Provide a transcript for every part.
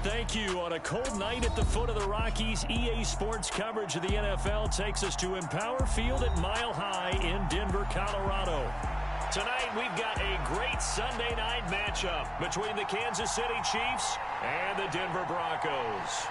Thank you. On a cold night at the foot of the Rockies, EA Sports coverage of the NFL takes us to Empower Field at Mile High in Denver, Colorado. Tonight, we've got a great Sunday night matchup between the Kansas City Chiefs and the Denver Broncos.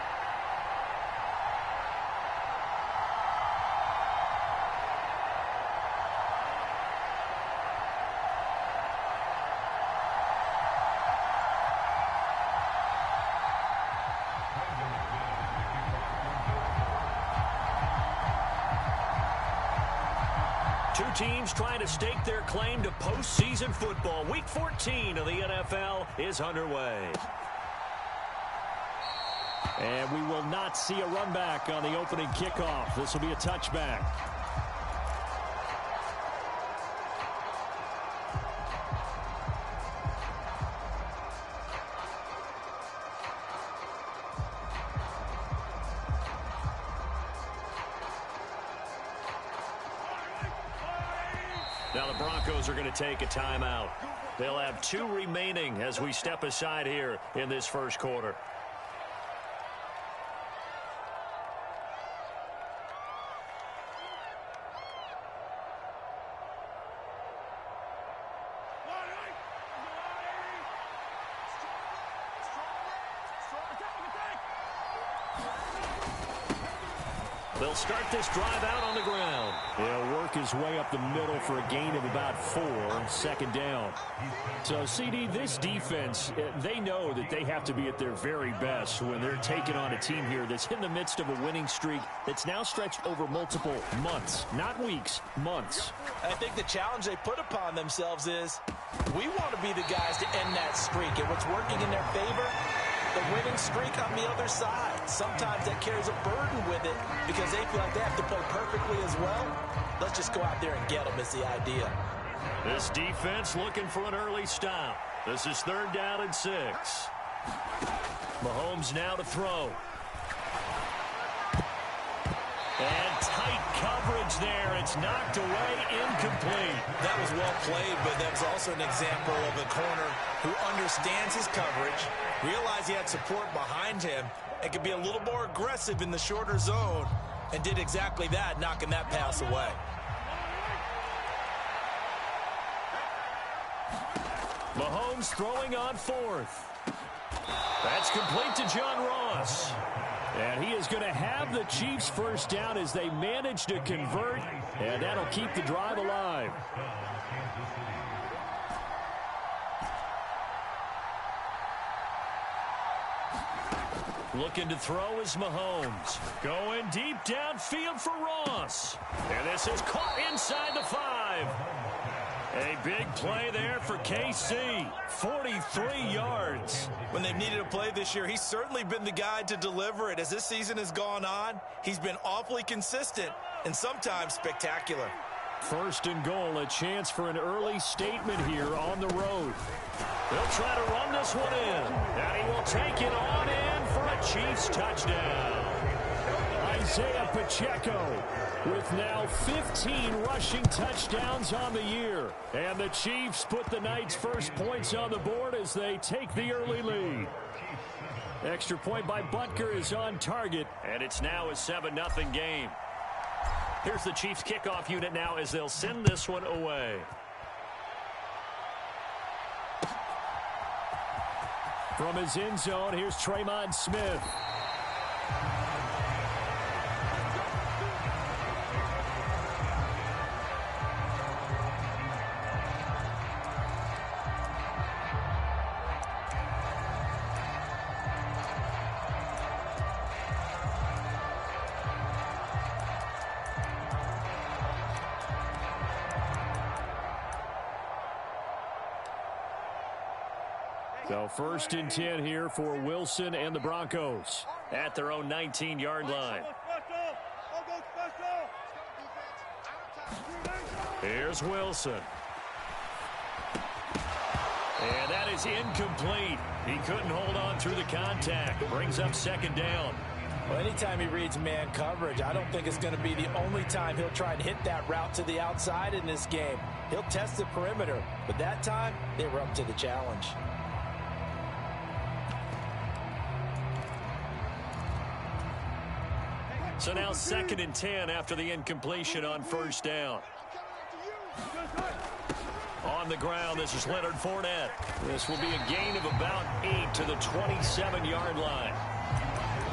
Two teams trying to stake their claim to postseason football. Week 14 of the NFL is underway. And we will not see a run back on the opening kickoff. This will be a touchback. Now the Broncos are going to take a timeout. They'll have 2 remaining as we step aside here in this first quarter. They'll start this drive out on the ground. He'll work his way up the middle for a gain of about 4, second down. So, CD, this defense, they know that they have to be at their very best when they're taking on a team here that's in the midst of a winning streak that's now stretched over multiple months, not weeks, months. I think the challenge they put upon themselves is we want to be the guys to end that streak. And what's working in their favor? The winning streak on the other side. Sometimes that carries a burden with it because they feel like they have to play perfectly as well. Let's just go out there and get them is the idea. This defense looking for an early stop. This is 3rd down and 6. Mahomes now to throw. And tight coverage there. It's knocked away, incomplete. That was well played, but that's also an example of a corner who understands his coverage, realized he had support behind him, and could be a little more aggressive in the shorter zone, and did exactly that, knocking that pass away. Mahomes throwing on 4th. That's complete to John Ross. And he is going to have the Chiefs first down as they manage to convert, and that'll keep the drive alive. Looking to throw is Mahomes. Going deep downfield for Ross. And this is caught inside the 5. A big play there for KC. 43 yards. When they've needed a play this year, he's certainly been the guy to deliver it. As this season has gone on, he's been awfully consistent and sometimes spectacular. 1st and goal, a chance for an early statement here on the road. They'll try to run this one in. And he will take it on in for a Chiefs touchdown. Isaiah Pacheco with now 15 rushing touchdowns on the year. And the Chiefs put the night's first points on the board as they take the early lead. Extra point by Butker is on target, and it's now a 7-0 game. Here's the Chiefs kickoff unit now as they'll send this one away. From his end zone, here's Traymon Smith. So 1st and 10 here for Wilson and the Broncos at their own 19-yard line. Here's Wilson. And that is incomplete. He couldn't hold on through the contact. Brings up 2nd down. Well, anytime he reads man coverage, I don't think it's going to be the only time he'll try and hit that route to the outside in this game. He'll test the perimeter, but that time they were up to the challenge. So now 2nd and 10 after the incompletion on first down. On the ground, this is Leonard Fournette. This will be a gain of about 8 to the 27-yard line.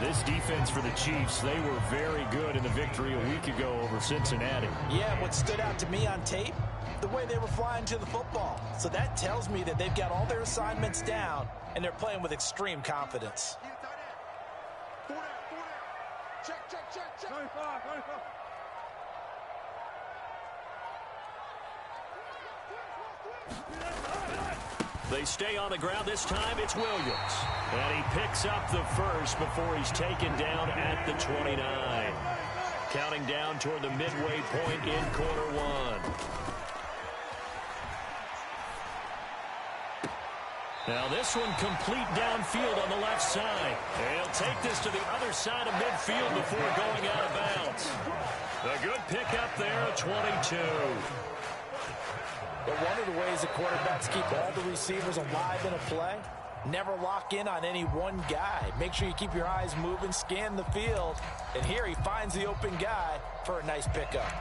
This defense for the Chiefs, they were very good in the victory a week ago over Cincinnati. Yeah, what stood out to me on tape, the way they were flying to the football. So that tells me that they've got all their assignments down, and they're playing with extreme confidence. They stay on the ground. This time it's Williams. And he picks up the first before he's taken down at the 29. Counting down toward the midway point in quarter one. Now this one complete downfield on the left side. He'll take this to the other side of midfield before going out of bounds. A good pickup there, 22. But one of the ways the quarterbacks keep all the receivers alive in a play, never lock in on any one guy. Make sure you keep your eyes moving, scan the field. And here he finds the open guy for a nice pickup.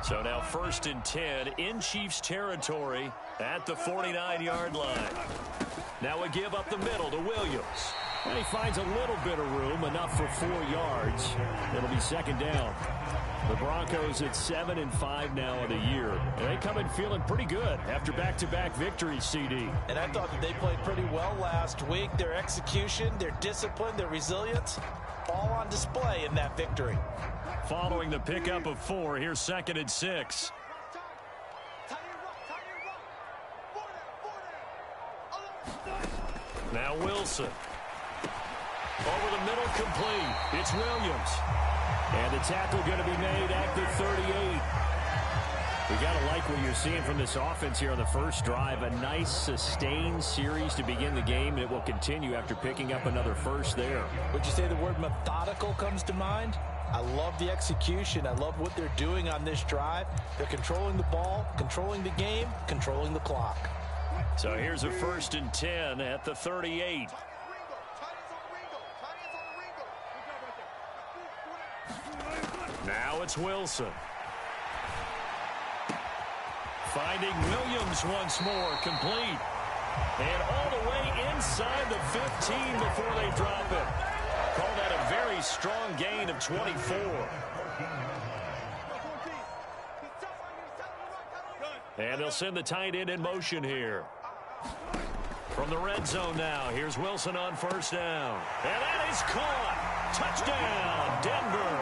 So now 1st and 10 in Chiefs territory at the 49-yard line. Now we give up the middle to Williams. And he finds a little bit of room, enough for 4 yards. It'll be 2nd down. The Broncos at 7-5 now in the year. And they come in feeling pretty good after back-to-back victories, CD. And I thought that they played pretty well last week. Their execution, their discipline, their resilience, all on display in that victory. Following the pickup of 4, here's 2nd and 6. Now Wilson. Over the middle, complete. It's Williams. And the tackle going to be made at the 38. We got to like what you're seeing from this offense here on the first drive. A nice, sustained series to begin the game, and it will continue after picking up another first there. Would you say the word methodical comes to mind? I love the execution. I love what they're doing on this drive. They're controlling the ball, controlling the game, controlling the clock. So here's a 1st and 10 at the 38. Now it's Wilson. Finding Williams once more, complete. And all the way inside the 15 before they drop it. Call that a very strong gain of 24. And they'll send the tight end in motion here. From the red zone now, here's Wilson on 1st down. And that is caught. Touchdown, Denver.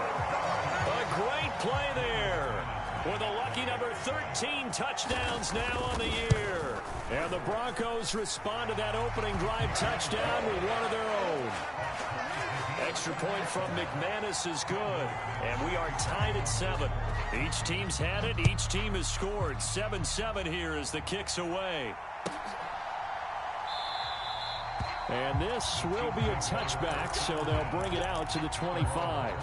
A great play there. With a lucky number 13 touchdowns now on the year. And the Broncos respond to that opening drive touchdown with one of their own. Extra point from McManus is good. And we are tied at 7. Each team's had it. Each team has scored. 7-7 here as the kick's away. And this will be a touchback, so they'll bring it out to the 25.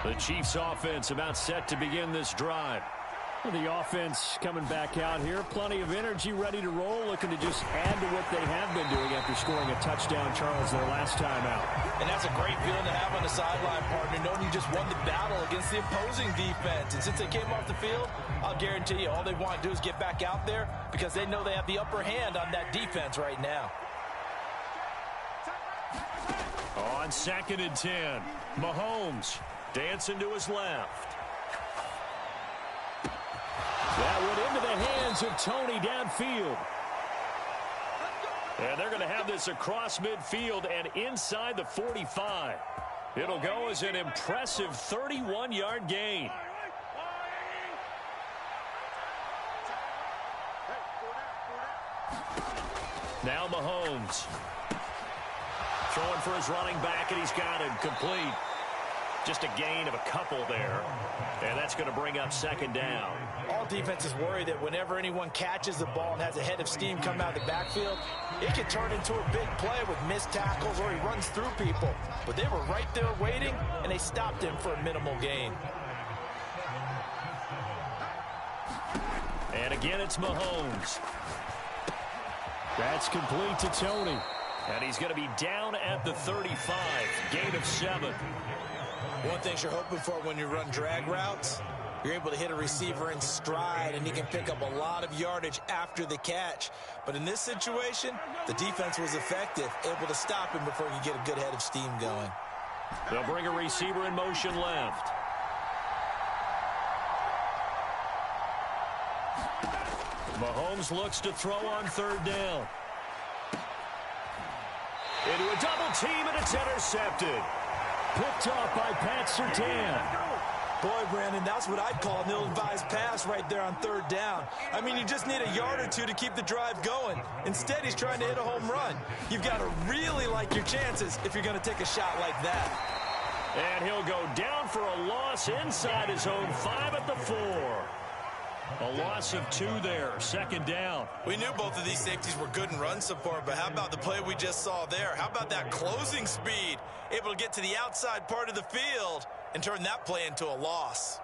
The Chiefs offense about set to begin this drive. The offense coming back out here. Plenty of energy, ready to roll, looking to just add to what they have been doing after scoring a touchdown, Charles, their last time out. And that's a great feeling to have on the sideline, partner, knowing you just won the battle against the opposing defense. And since they came off the field, I'll guarantee you all they want to do is get back out there because they know they have the upper hand on that defense right now. On 2nd and 10, Mahomes dancing to his left. That went into the hands of Tony downfield. And they're going to have this across midfield and inside the 45. It'll go as an impressive 31-yard gain. Now Mahomes. Throwing for his running back, and he's got it complete. Just a gain of a couple there. And that's going to bring up second down. All defenses worry that whenever anyone catches the ball and has a head of steam come out of the backfield, it can turn into a big play with missed tackles or he runs through people. But they were right there waiting, and they stopped him for a minimal gain. And again, it's Mahomes. That's complete to Tony. And he's going to be down at the 35. Gain of 7. One thing you're hoping for when you run drag routes, you're able to hit a receiver in stride, and he can pick up a lot of yardage after the catch. But in this situation, the defense was effective, able to stop him before he could get a good head of steam going. They'll bring a receiver in motion left. Mahomes looks to throw on third down. Into a double team, and it's intercepted. Picked off by Pat Surtain. Boy, Brandon, that's what I'd call an ill-advised pass right there on third down. I mean, you just need a yard or two to keep the drive going. Instead, he's trying to hit a home run. You've got to really like your chances if you're going to take a shot like that. And he'll go down for a loss inside his own 5 at the 4. A loss of 2 there, second down. We knew both of these safeties were good in run support, but how about the play we just saw there? How about that closing speed? Able to get to the outside part of the field and turn that play into a loss.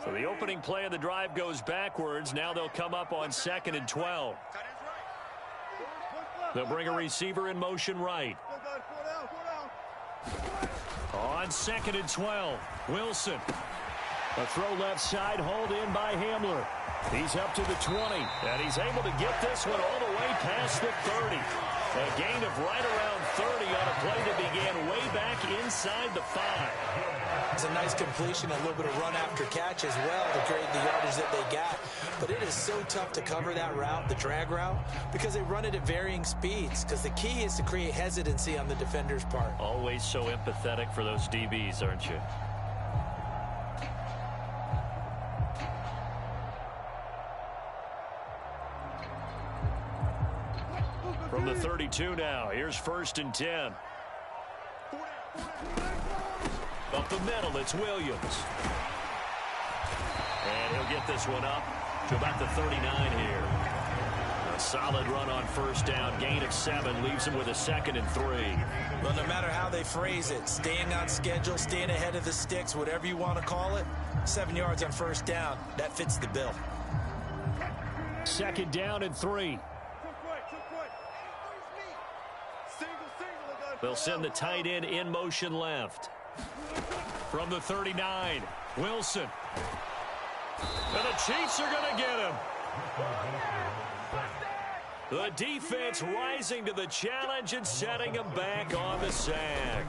So the opening play of the drive goes backwards. Now they'll come up on 2nd and 12. They'll bring a receiver in motion right. On 2nd and 12, Wilson. A throw left side, hauled in by Hamler. He's up to the 20, and he's able to get this one all the way past the 30. A gain of right around 30 on a play that began way back inside the 5. It's a nice completion, a little bit of run after catch as well to create the yardage that they got. But it is so tough to cover that route, the drag route, because they run it at varying speeds. Because the key is to create hesitancy on the defender's part. Always so empathetic for those DBs, aren't you? From the 32 now, here's 1st and 10. Up the middle, it's Williams. And he'll get this one up to about the 39 here. A solid run on 1st down. Gain of 7 leaves him with a 2nd and 3. Well, no matter how they phrase it, staying on schedule, staying ahead of the sticks, whatever you want to call it, 7 yards on 1st down, that fits the bill. 2nd down and 3. They'll send the tight end in motion left. From the 39, Wilson. And the Chiefs are going to get him. The defense rising to the challenge and setting him back on the sack.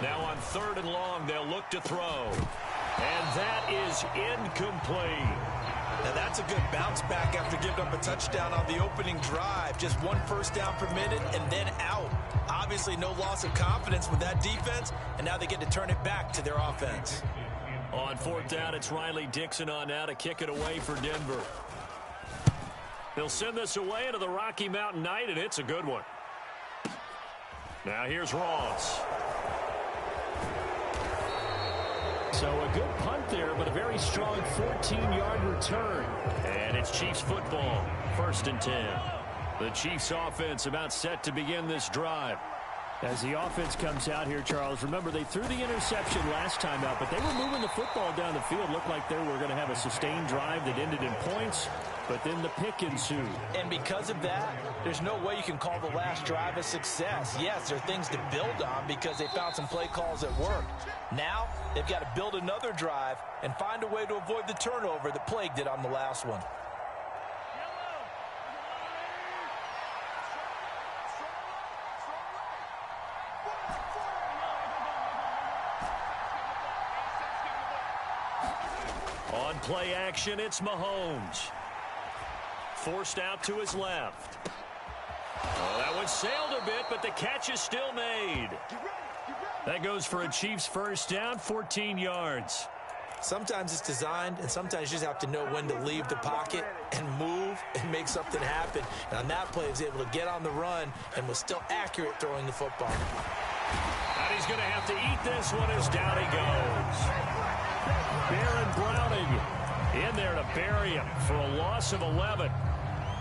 Now on 3rd and long, they'll look to throw. And that is incomplete. Now that's a good bounce back after giving up a touchdown on the opening drive. Just 1 first down permitted and then out. Obviously no loss of confidence with that defense, and now they get to turn it back to their offense. On 4th down, it's Riley Dixon on now to kick it away for Denver. They'll send this away into the Rocky Mountain night, and it's a good one. Now here's Ross. So a good punt there, but a very strong 14-yard return. And it's Chiefs football, 1st and 10. The Chiefs offense about set to begin this drive. As the offense comes out here, Charles, remember they threw the interception last time out, but they were moving the football down the field. Looked like they were going to have a sustained drive that ended in points, but then the pick ensued. And because of that, there's no way you can call the last drive a success. Yes, there are things to build on because they found some play calls that worked. Now, they've got to build another drive and find a way to avoid the turnover that plagued it on the last one. On play action, it's Mahomes. Forced out to his left. Oh, that one sailed a bit, but the catch is still made. That goes for a Chiefs 1st down, 14 yards. Sometimes it's designed, and sometimes you just have to know when to leave the pocket and move and make something happen. And on that play, he was able to get on the run and was still accurate throwing the football. And he's going to have to eat this one as down he goes. Baron Browning in there to bury him for a loss of 11.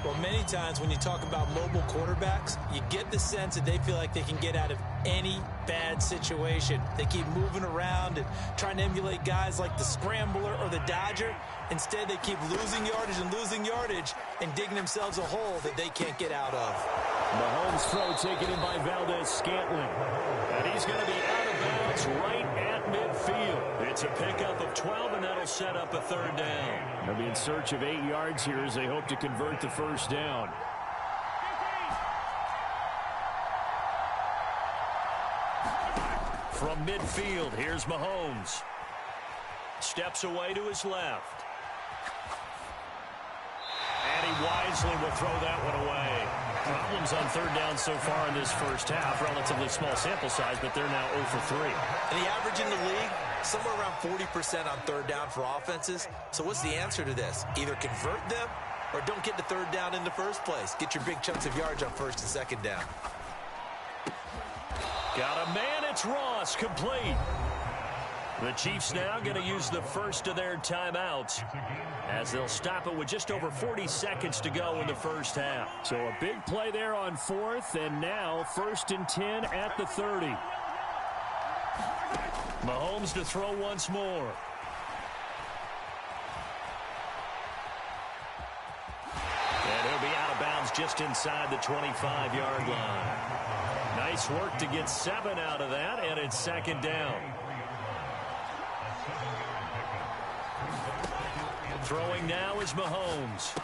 Well, many times when you talk about mobile quarterbacks, you get the sense that they feel like they can get out of any bad situation. They keep moving around and trying to emulate guys like the Scrambler or the Dodger. Instead, they keep losing yardage and digging themselves a hole that they can't get out of. Mahomes' throw taken in by Valdez-Scantling. And he's going to be out of bounds right at midfield. It's a pickup of 12, and that'll set up a third down. They'll be in search of 8 yards here as they hope to convert the first down. From midfield, here's Mahomes. Steps away to his left. And he wisely will throw that one away. Problems on third down so far in this first half. Relatively small sample size, but they're now 0 for 3. And the average in the league, somewhere around 40% on third down for offenses. So what's the answer to this? Either convert them or don't get the third down in the first place. Get your big chunks of yards on first and second down. Got a man, it's Ross, complete. The Chiefs now going to use the first of their timeouts as they'll stop it with just over 40 seconds to go in the first half. So a big play there on fourth, and now 1st and 10 at the 30. Mahomes to throw once more. And he'll be out of bounds just inside the 25-yard line. Nice work to get 7 out of that, and it's second down. Throwing now is Mahomes.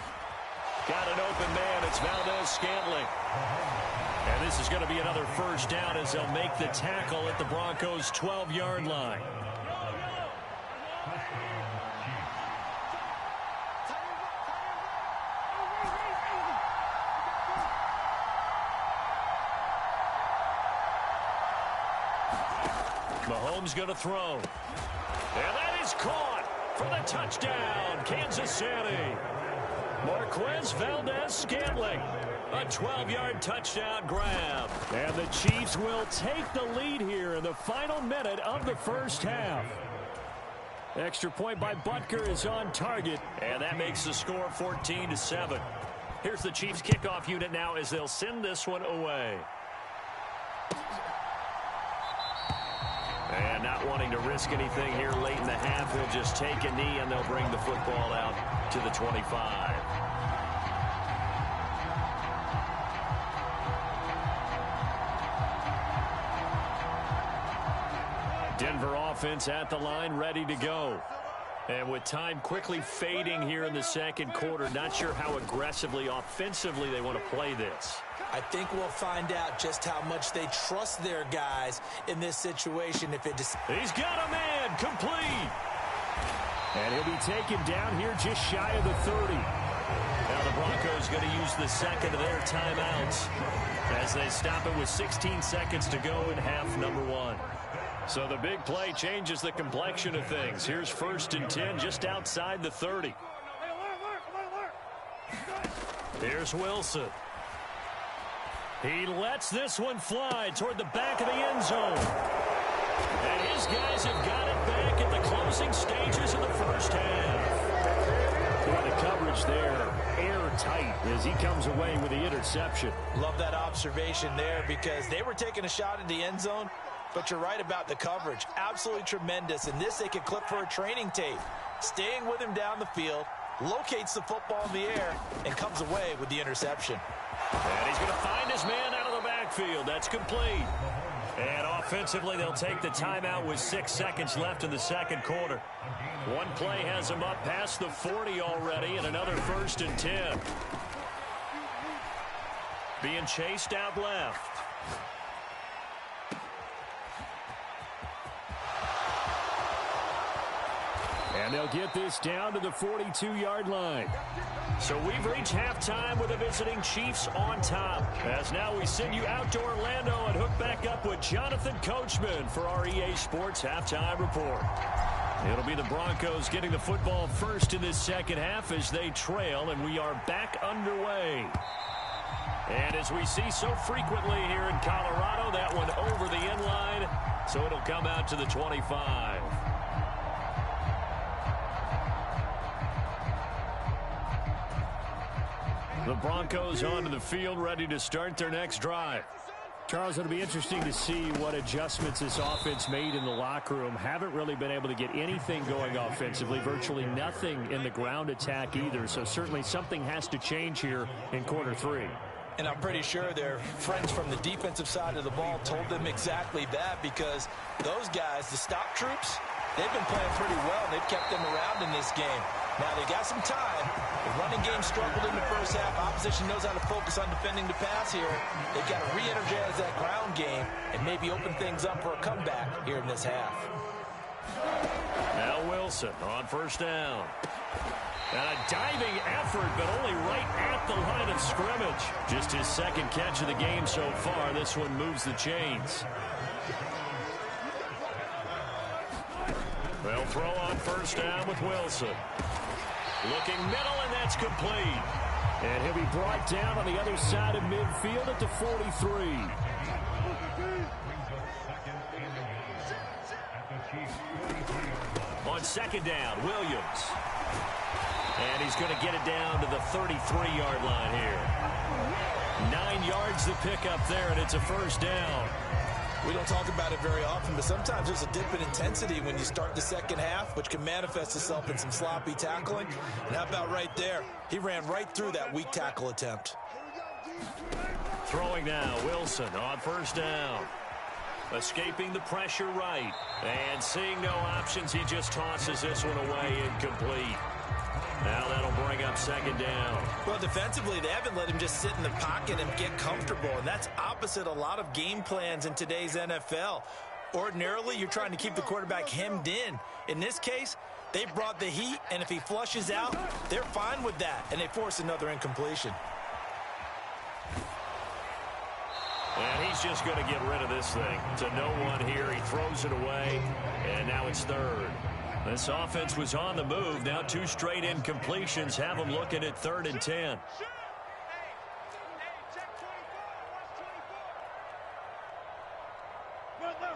Got an open man. It's Valdez-Scantling. And this is going to be another first down as they'll make the tackle at the Broncos' 12-yard line. Mahomes going to throw. And that is caught for the touchdown, Kansas City. Marquez Valdez-Scantling. A 12-yard touchdown grab. And the Chiefs will take the lead here in the final minute of the first half. Extra point by Butker is on target, and that makes the score 14-7. Here's the Chiefs kickoff unit now as they'll send this one away. And not wanting to risk anything here late in the half, he'll just take a knee and they'll bring the football out to the 25. Denver offense at the line, ready to go. And with time quickly fading here in the second quarter, not sure how aggressively, offensively they want to play this. I think we'll find out just how much they trust their guys in this situation. He's got a man, complete. And he'll be taken down here just shy of the 30. Now the Broncos going to use the second of their timeouts as they stop it with 16 seconds to go in half number 1. So the big play changes the complexion of things. Here's 1st and 10 just outside the 30. Here's Wilson. He lets this one fly toward the back of the end zone. And his guys have got it back at the closing stages of the first half. Boy, the coverage there, airtight as he comes away with the interception. Love that observation there because they were taking a shot at the end zone, but you're right about the coverage. Absolutely tremendous. And this they could clip for a training tape. Staying with him down the field, locates the football in the air, and comes away with the interception. And he's going to find his man out of the backfield. That's complete. And offensively, they'll take the timeout with 6 seconds left in the second quarter. One play has them up past the 40 already, and another 1st and 10. Being chased out left. And they'll get this down to the 42-yard line. So we've reached halftime with the visiting Chiefs on top. As now we send you out to Orlando and hook back up with Jonathan Coachman for our EA Sports Halftime Report. It'll be the Broncos getting the football first in this second half as they trail, and we are back underway. And as we see so frequently here in Colorado, that one over the end line, so it'll come out to the 25. The Broncos onto the field, ready to start their next drive. Charles, it'll be interesting to see what adjustments this offense made in the locker room. Haven't really been able to get anything going offensively, virtually nothing in the ground attack either. So certainly something has to change here in quarter three. And I'm pretty sure their friends from the defensive side of the ball told them exactly that, because those guys, the stop troops, they've been playing pretty well. They've kept them around in this game. Now, they got some time. The running game struggled in the first half. Opposition knows how to focus on defending the pass here. They've got to re-energize that ground game and maybe open things up for a comeback here in this half. Now Wilson on first down. And a diving effort, but only right at the line of scrimmage. Just his second catch of the game so far. This one moves the chains. They'll throw on first down with Wilson. Looking middle, and that's complete. And he'll be brought down on the other side of midfield at the 43. On second down, Williams. And he's going to get it down to the 33-yard line here. 9 yards to pick up there, and it's a first down. We don't talk about it very often, but sometimes there's a dip in intensity when you start the second half, which can manifest itself in some sloppy tackling. And how about right there? He ran right through that weak tackle attempt. Throwing now, Wilson on first down. Escaping the pressure right. And seeing no options, he just tosses this one away, incomplete. Now that'll bring up second down. Well, defensively, they haven't let him just sit in the pocket and get comfortable, and that's opposite a lot of game plans in today's NFL. Ordinarily, you're trying to keep the quarterback hemmed in. In this case, they brought the heat, and if he flushes out, they're fine with that, and they force another incompletion. And he's just going to get rid of this thing to no one here. He throws it away, and now it's third. This offense was on the move. Now 2 straight incompletions have them looking at 3rd and 10.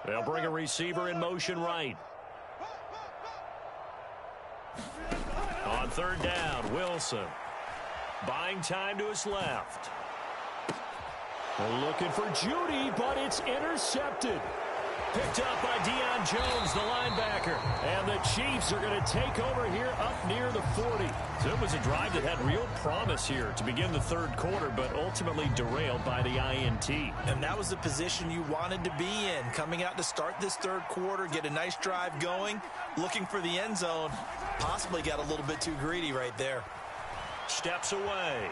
They'll bring a receiver in motion right. On 3rd down, Wilson. Buying time to his left. They're looking for Judy, but it's intercepted. Picked up by Deion Jones, the linebacker. And the Chiefs are going to take over here up near the 40. So it was a drive that had real promise here to begin the third quarter, but ultimately derailed by the INT. And that was the position you wanted to be in. Coming out to start this third quarter, get a nice drive going, looking for the end zone. Possibly got a little bit too greedy right there. Steps away.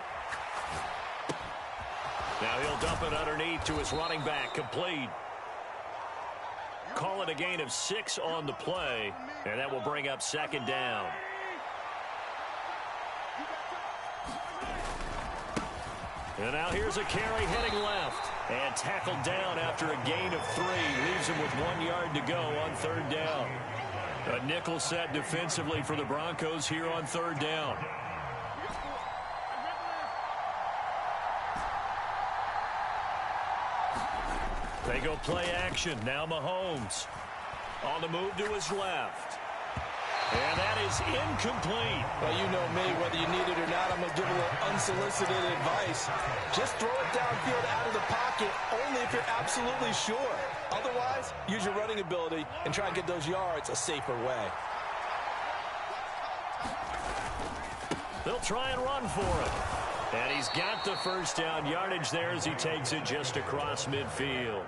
Now he'll dump it underneath to his running back, complete. Call it a gain of 6 on the play, and that will bring up second down. And now here's a carry heading left, and tackled down after a gain of 3. Leaves him with 1 yard to go on 3rd down. A nickel set defensively for the Broncos here on 3rd down. They go play action. Now Mahomes on the move to his left. And that is incomplete. Well, you know me, whether you need it or not, I'm going to give a little unsolicited advice. Just throw it downfield out of the pocket, only if you're absolutely sure. Otherwise, use your running ability and try and get those yards a safer way. They'll try and run for it. And he's got the first down yardage there as he takes it just across midfield.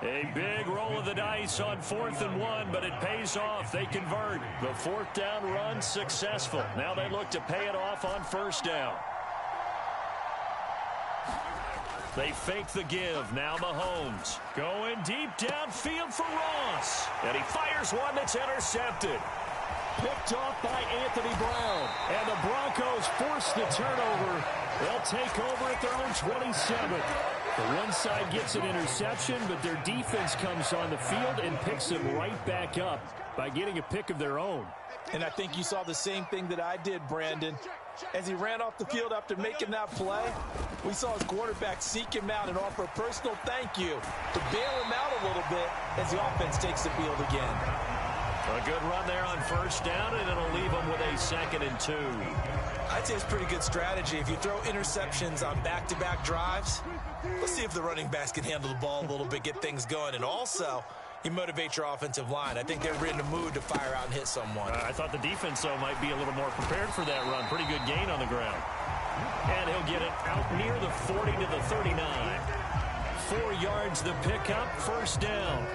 A big roll of the dice on 4th and 1, but it pays off. They convert. The 4th down run successful. Now they look to pay it off on 1st down. They fake the give. Now Mahomes going deep downfield for Ross. And he fires one that's intercepted. Picked off by Anthony Brown. And the Broncos force the turnover. They'll take over at their own 27. The one side gets an interception, but their defense comes on the field and picks them right back up by getting a pick of their own. And I think you saw the same thing that I did, Brandon. As he ran off the field after making that play, we saw his quarterback seek him out and offer a personal thank you to bail him out a little bit as the offense takes the field again. A good run there on first down, and it'll leave them with a 2nd and 2. I'd say it's pretty good strategy. If you throw interceptions on back-to-back drives, let's see if the running backs can handle the ball a little bit, get things going, and also you motivate your offensive line. I think they're in the mood to fire out and hit someone. I thought the defense, though, might be a little more prepared for that run. Pretty good gain on the ground. And he'll get it out near the 40 to the 39. 4 yards the pickup, first down.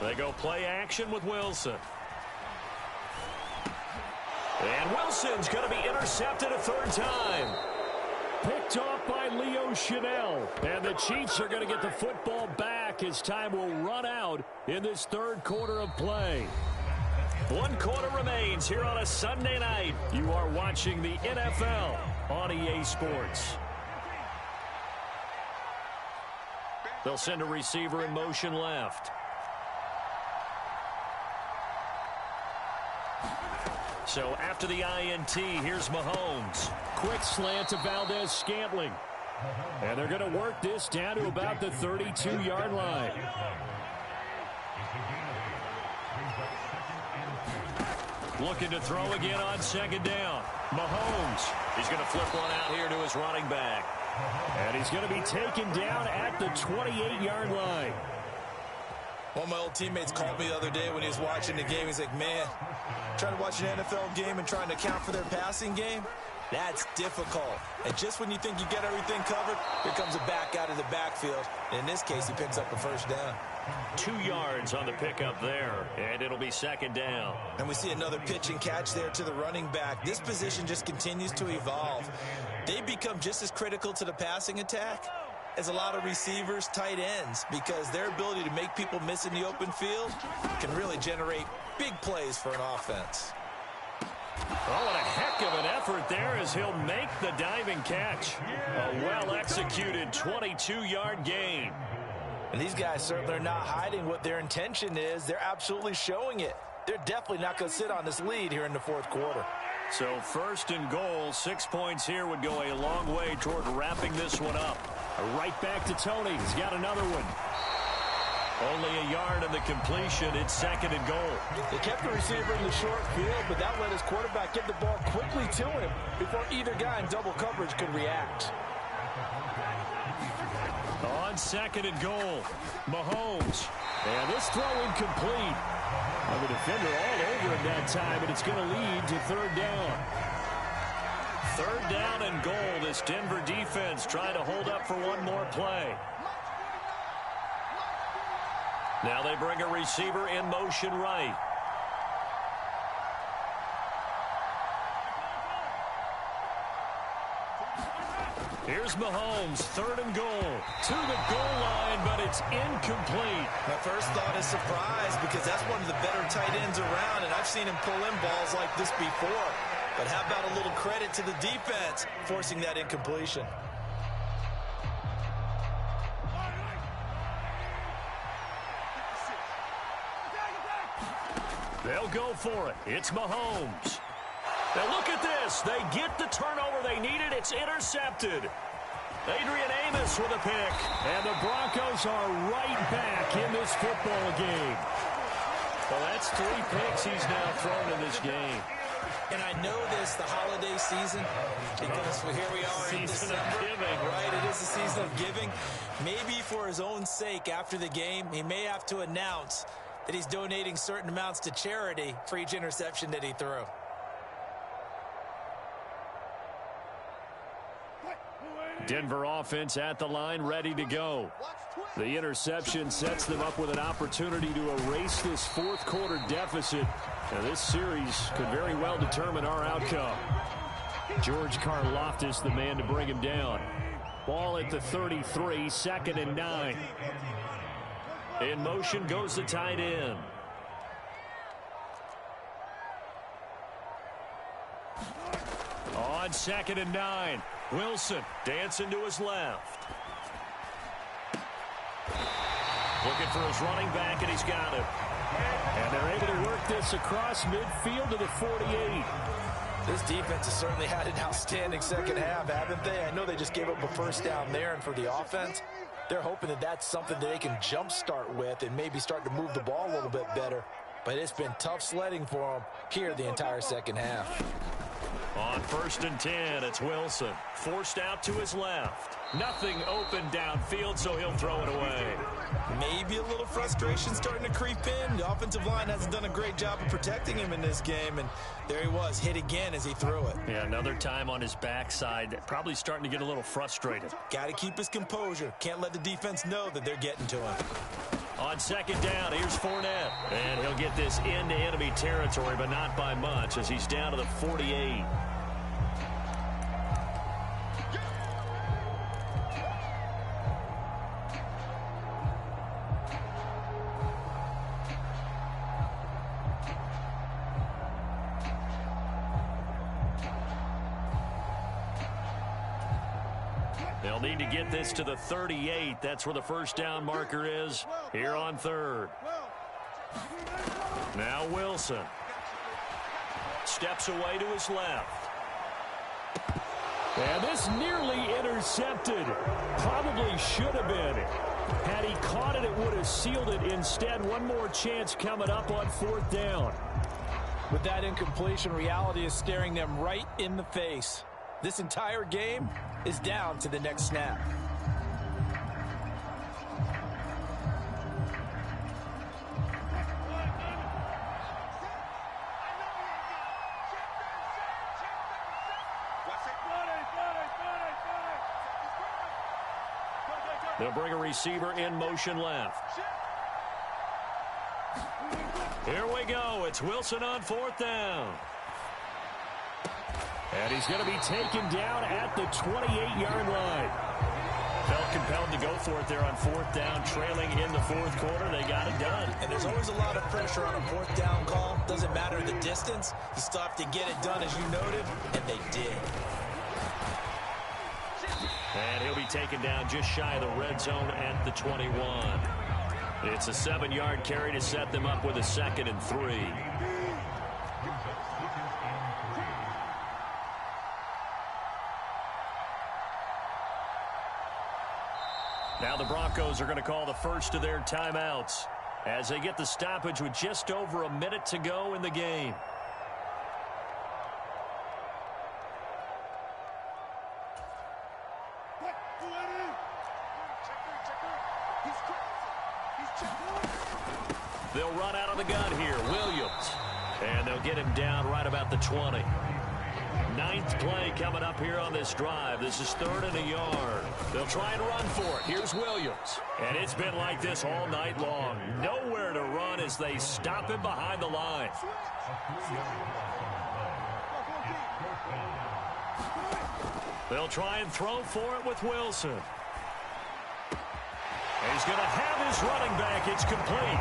They go play action with Wilson. And Wilson's going to be intercepted a 3rd time. Picked off by Leo Chanel. And the Chiefs are going to get the football back as time will run out in this 3rd quarter of play. 1 quarter remains here on a Sunday night. You are watching the NFL on EA Sports. They'll send a receiver in motion left. So after the INT, here's Mahomes. Quick slant to Valdez-Scantling. And they're going to work this down to about the 32-yard line. Looking to throw again on 2nd down. Mahomes. He's going to flip one out here to his running back. And he's going to be taken down at the 28-yard line. One of my old teammates called me the other day when he was watching the game. He's like, man, trying to watch an NFL game and trying to account for their passing game, that's difficult. And just when you think you get everything covered, here comes a back out of the backfield. And in this case, he picks up a first down. 2 yards on the pickup there, and it'll be 2nd down. And we see another pitch and catch there to the running back. This position just continues to evolve. They become just as critical to the passing attack as a lot of receivers, tight ends, because their ability to make people miss in the open field can really generate big plays for an offense. Oh, what a heck of an effort there as he'll make the diving catch. A well-executed 22-yard gain. And these guys certainly are not hiding what their intention is. They're absolutely showing it. They're definitely not going to sit on this lead here in the 4th quarter. So 1st and goal, 6 points here would go a long way toward wrapping this one up. Right back to Tony. He's got another one. Only a yard in the completion. It's 2nd and goal. They kept the receiver in the short field, but that let his quarterback get the ball quickly to him before either guy in double coverage could react. On 2nd and goal, Mahomes. And this throw incomplete. The defender all over him that time, and it's going to lead to 3rd down. 3rd down and goal. This Denver defense trying to hold up for one more play. Now they bring a receiver in motion right. Here's Mahomes, 3rd and goal. To the goal line, but it's incomplete. My first thought is surprise, because that's one of the better tight ends around, and I've seen him pull in balls like this before. But how about a little credit to the defense forcing that incompletion? They'll go for it. It's Mahomes. Now look at this. They get the turnover they needed. It's intercepted. Adrian Amos with a pick. And the Broncos are right back in this football game. Well, that's 3 picks he's now thrown in this game. And I know this, the holiday season, because here we are in December. Right, it is the season of giving. Maybe for his own sake, after the game, he may have to announce that he's donating certain amounts to charity for each interception that he threw. Denver offense at the line, ready to go. The interception sets them up with an opportunity to erase this 4th quarter deficit. Now, this series could very well determine our outcome. George Karlaftis, the man to bring him down. Ball at the 33, 2nd and 9. In motion goes the tight end. On on 2nd and 9. Wilson dancing to his left. Looking for his running back, and he's got it. And they're able to work this across midfield to the 48. This defense has certainly had an outstanding second half, haven't they? I know they just gave up a first down there, and for the offense, they're hoping that that's something that they can jumpstart with and maybe start to move the ball a little bit better. But it's been tough sledding for them here the entire second half. On 1st and 10, it's Wilson. Forced out to his left. Nothing open downfield, so he'll throw it away. Maybe a little frustration starting to creep in. The offensive line hasn't done a great job of protecting him in this game, and there he was, hit again as he threw it. Yeah, another time on his backside, probably starting to get a little frustrated. Got to keep his composure. Can't let the defense know that they're getting to him. On 2nd down, here's Fournette. And he'll get this into enemy territory, but not by much, as he's down to the 48. They'll need to get this to the 38. That's where the first down marker is here on 3rd. Now Wilson. Steps away to his left. And this nearly intercepted. Probably should have been. Had he caught it, it would have sealed it. Instead, one more chance coming up on 4th down. With that incompletion, reality is staring them right in the face. This entire game is down to the next snap. They'll bring a receiver in motion left. Here we go. It's Wilson on 4th down. And he's going to be taken down at the 28-yard line. Felt compelled to go for it there on 4th down, trailing in the 4th quarter. They got it done. And there's always a lot of pressure on a 4th down call. Doesn't matter the distance. You still have to get it done, as you noted, and they did. And he'll be taken down just shy of the red zone at the 21. It's a 7-yard carry to set them up with a 2nd and 3. Now the Broncos are going to call the first of their timeouts as they get the stoppage with just over a minute to go in the game. They'll run out of the gun here. Williams. And they'll get him down right about the 20. 9th play coming up here on this drive. This is 3rd and a yard. They'll try and run for it. Here's Williams. And it's been like this all night long. Nowhere to run as they stop him behind the line. They'll try and throw for it with Wilson. And he's going to have his running back. It's complete.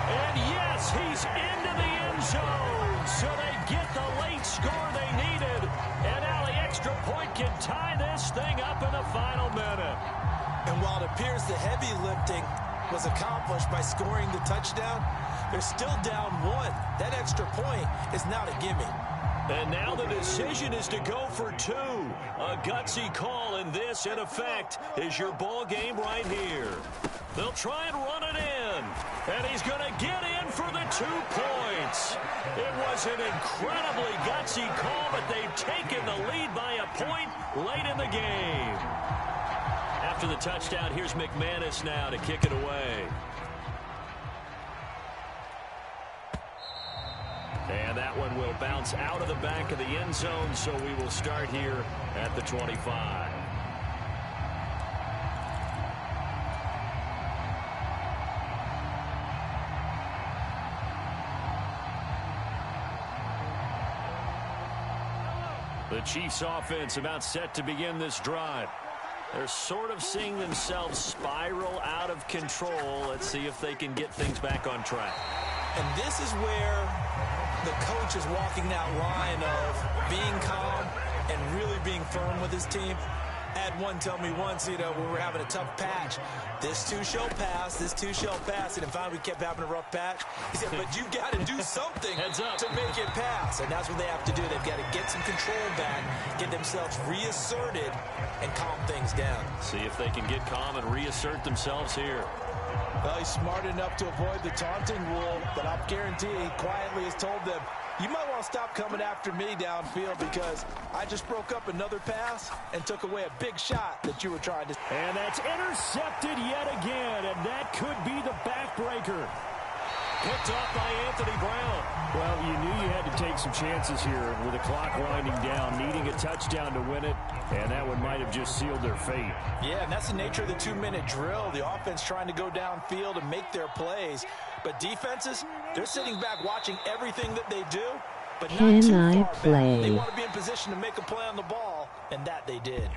And yes, he's into the end zone. So they get the late score they needed. And now the extra point can tie this thing up in the final minute. And while it appears the heavy lifting was accomplished by scoring the touchdown, they're still down 1. That extra point is now a gimme. And now the decision is to go for 2. A gutsy call, and this, in effect, is your ball game right here. They'll try and run it in. And he's going to get in for the 2 points. It was an incredibly gutsy call, but they've taken the lead by a point late in the game. After the touchdown, here's McManus now to kick it away. And that one will bounce out of the back of the end zone, so we will start here at the 25. The Chiefs offense about set to begin this drive. They're sort of seeing themselves spiral out of control. Let's see if they can get things back on track. And this is where the coach is walking that line of being calm, and really being firm with his team. I had one tell me once, when we were having a tough patch, this too shall pass, this too shall pass. And finally we kept having a rough patch. He said, but you got to do something to make it pass. And that's what they have to do. They've got to get some control back, get themselves reasserted, and calm things down. See if they can get calm and reassert themselves here. Well, he's smart enough to avoid the taunting rule, but I'll guarantee he quietly has told them, you might want to stop coming after me downfield because I just broke up another pass and took away a big shot that you were trying to. And that's intercepted yet again, and that could be the backbreaker. Picked off by Anthony Brown. Well, you knew you had to take some chances here with the clock winding down, needing a touchdown to win it, and that one might have just sealed their fate. Yeah, and that's the nature of the 2-minute drill. The offense trying to go downfield and make their plays. But defenses, they're sitting back watching everything that they do, but not too far back. They want to be in position to make a play on the ball, and that they did.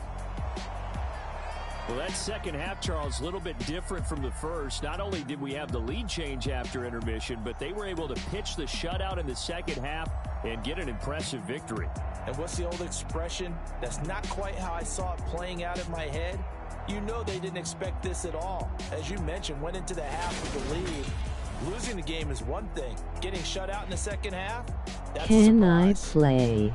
Well, that second half, Charles, a little bit different from the first. Not only did we have the lead change after intermission, but they were able to pitch the shutout in the second half and get an impressive victory. And what's the old expression? That's not quite how I saw it playing out in my head. You know they didn't expect this at all. As you mentioned, went into the half with the lead. Losing the game is one thing. Getting shut out in the second half, that's a surprise. Can I play?